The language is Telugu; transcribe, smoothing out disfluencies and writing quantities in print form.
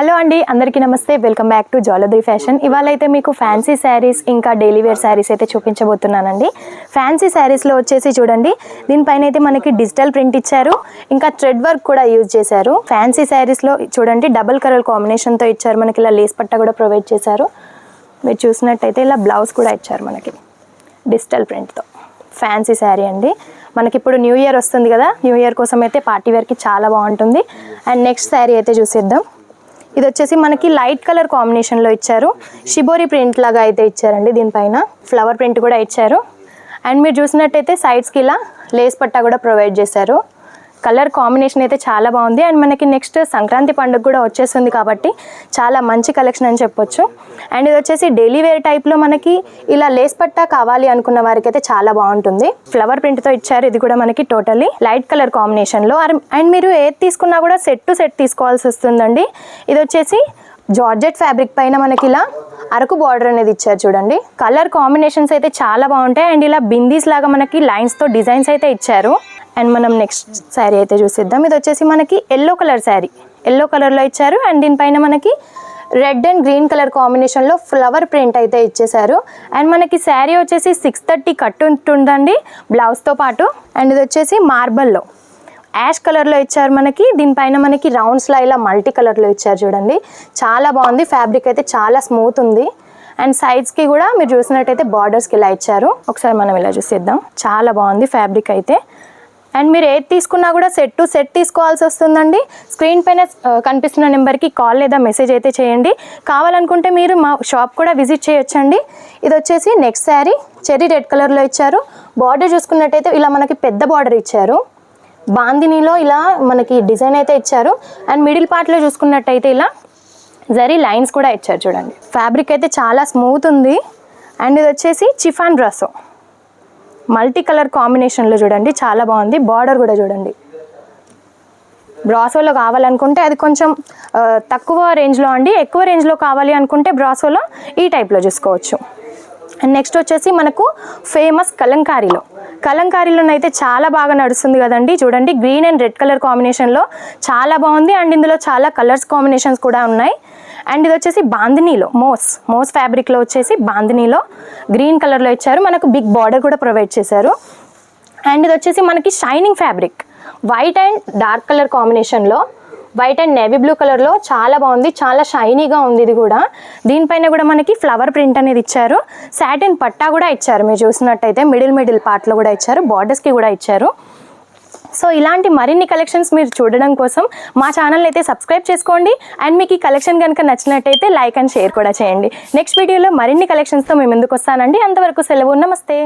హలో అండి, అందరికీ నమస్తే. Welcome back to jewellery fashion. ఇవాళ అయితే మీకు ఫ్యాన్సీ శారీస్ ఇంకా డైలీ వేర్ శారీస్ అయితే చూపించబోతున్నానండి. ఫ్యాన్సీ శారీస్లో వచ్చేసి చూడండి, దీనిపైన అయితే మనకి డిజిటల్ ప్రింట్ ఇచ్చారు, ఇంకా థ్రెడ్ వర్క్ కూడా యూజ్ చేశారు. ఫ్యాన్సీ శారీస్లో చూడండి డబుల్ కలర్ కాంబినేషన్తో ఇచ్చారు. మనకి ఇలా లేస్ పట్టా కూడా ప్రొవైడ్ చేశారు. మీరు చూసినట్టయితే ఇలా బ్లౌజ్ కూడా ఇచ్చారు మనకి డిజిటల్ ప్రింట్తో. ఫ్యాన్సీ శారీ అండి. మనకి ఇప్పుడు న్యూ ఇయర్ వస్తుంది కదా, న్యూ ఇయర్ కోసం అయితే పార్టీ వేర్కి చాలా బాగుంటుంది. అండ్ నెక్స్ట్ శారీ అయితే చూసేద్దాం. ఇది వచ్చేసి మనకి లైట్ కలర్ కాంబినేషన్లో ఇచ్చారు. షిబోరి ప్రింట్ లాగా అయితే ఇచ్చారండి. దీనిపైన ఫ్లవర్ ప్రింట్ కూడా ఇచ్చారు. అండ్ మీరు చూసినట్టయితే సైడ్స్కి ఇలా లేస్ పట్టా కూడా ప్రొవైడ్ చేశారు. కలర్ కాంబినేషన్ అయితే చాలా బాగుంది. అండ్ మనకి నెక్స్ట్ సంక్రాంతి పండుగ కూడా వచ్చేస్తుంది కాబట్టి చాలా మంచి కలెక్షన్ అని చెప్పొచ్చు. అండ్ ఇది వచ్చేసి డైలీ వేర్ టైప్లో మనకి ఇలా లేస్ పట్టా కావాలి అనుకున్న వారికి అయితే చాలా బాగుంటుంది. ఫ్లవర్ ప్రింట్తో ఇచ్చారు. ఇది కూడా మనకి టోటల్లీ లైట్ కలర్ కాంబినేషన్లో. అండ్ మీరు ఏది తీసుకున్నా కూడా సెట్ టు సెట్ తీసుకోవాల్సి వస్తుందండి. ఇది వచ్చేసి జార్జెట్ ఫ్యాబ్రిక్ పైన మనకి ఇలా అరకు బార్డర్ అనేది ఇచ్చారు చూడండి. కలర్ కాంబినేషన్స్ అయితే చాలా బాగుంటాయి. అండ్ ఇలా బిందీస్ లాగా మనకి లైన్స్తో డిజైన్స్ అయితే ఇచ్చారు. అండ్ మనం నెక్స్ట్ శారీ అయితే చూసిద్దాం. ఇది వచ్చేసి మనకి ఎల్లో కలర్ శారీ, ఎల్లో కలర్లో ఇచ్చారు. అండ్ దీనిపైన మనకి రెడ్ అండ్ గ్రీన్ కలర్ కాంబినేషన్లో ఫ్లవర్ ప్రింట్ అయితే ఇచ్చేసారు. అండ్ మనకి శారీ వచ్చేసి 630 కట్ ఉంటుందండి బ్లౌజ్తో పాటు. అండ్ ఇది వచ్చేసి మార్బల్లో యాష్ కలర్లో ఇచ్చారు మనకి. దీనిపైన మనకి రౌండ్స్లా ఇలా మల్టీ కలర్లో ఇచ్చారు చూడండి. చాలా బాగుంది. ఫ్యాబ్రిక్ అయితే చాలా స్మూత్ ఉంది. అండ్ సైడ్స్కి కూడా మీరు చూసినట్టయితే బార్డర్స్కి ఇలా ఇచ్చారు. ఒకసారి మనం ఇలా చూసేద్దాం. చాలా బాగుంది ఫ్యాబ్రిక్ అయితే. అండ్ మీరు ఏది తీసుకున్నా కూడా సెట్ టు సెట్ తీసుకోవాల్సి వస్తుందండి. స్క్రీన్ పైన కనిపిస్తున్న నెంబర్కి కాల్ లేదా మెసేజ్ అయితే చేయండి. కావాలనుకుంటే మీరు మా షాప్ కూడా విజిట్ చేయొచ్చండి. ఇది వచ్చేసి నెక్స్ట్ శారీ చెర్రీ రెడ్ కలర్లో ఇచ్చారు. బార్డర్ చూసుకున్నట్టయితే ఇలా మనకి పెద్ద బార్డర్ ఇచ్చారు. బాందినీలో ఇలా మనకి డిజైన్ అయితే ఇచ్చారు. అండ్ మిడిల్ పార్ట్లో చూసుకున్నట్టయితే ఇలా జరీ లైన్స్ కూడా ఇచ్చారు చూడండి. ఫ్యాబ్రిక్ అయితే చాలా స్మూత్ ఉంది. అండ్ ఇది వచ్చేసి చిఫాన్ బ్రాసో మల్టీ కలర్ కాంబినేషన్లో చూడండి, చాలా బాగుంది. బార్డర్ కూడా చూడండి. బ్రాసోలో కావాలనుకుంటే అది కొంచెం తక్కువ రేంజ్లో అండి. ఎక్కువ రేంజ్లో కావాలి అనుకుంటే బ్రాసోలో ఈ టైప్లో చూసుకోవచ్చు. అండ్ నెక్స్ట్ వచ్చేసి మనకు ఫేమస్ కలంకారీలోనైతే చాలా బాగా నడుస్తుంది కదండి. చూడండి గ్రీన్ అండ్ రెడ్ కలర్ కాంబినేషన్లో చాలా బాగుంది. అండ్ ఇందులో చాలా కలర్స్ కాంబినేషన్స్ కూడా ఉన్నాయి. అండ్ ఇది వచ్చేసి బాందినీలో మోస్ ఫ్యాబ్రిక్లో వచ్చేసి బాందినీలో గ్రీన్ కలర్లో ఇచ్చారు. మనకు బిగ్ బార్డర్ కూడా ప్రొవైడ్ చేశారు. అండ్ ఇది వచ్చేసి మనకి shining fabric white and dark colour కాంబినేషన్లో, వైట్ అండ్ నేవీ బ్లూ కలర్లో చాలా బాగుంది. చాలా షైనీగా ఉంది ఇది కూడా. దీనిపైన కూడా మనకి ఫ్లవర్ ప్రింట్ అనేది ఇచ్చారు. సాటిన్ పట్టా కూడా ఇచ్చారు. మీరు చూసినట్టయితే మిడిల్ పార్ట్లో కూడా ఇచ్చారు. బార్డర్స్కి కూడా ఇచ్చారు. సో ఇలాంటి మరిన్ని కలెక్షన్స్ మీరు చూడడం కోసం మా ఛానల్ అయితే సబ్స్క్రైబ్ చేసుకోండి. అండ్ మీకు ఈ కలెక్షన్ కనుక నచ్చినట్టయితే లైక్ అండ్ షేర్ కూడా చేయండి. నెక్స్ట్ వీడియోలో మరిన్ని కలెక్షన్స్తో మేము ముందుకు వస్తానండి. అంతవరకు సెలవు. నమస్తే.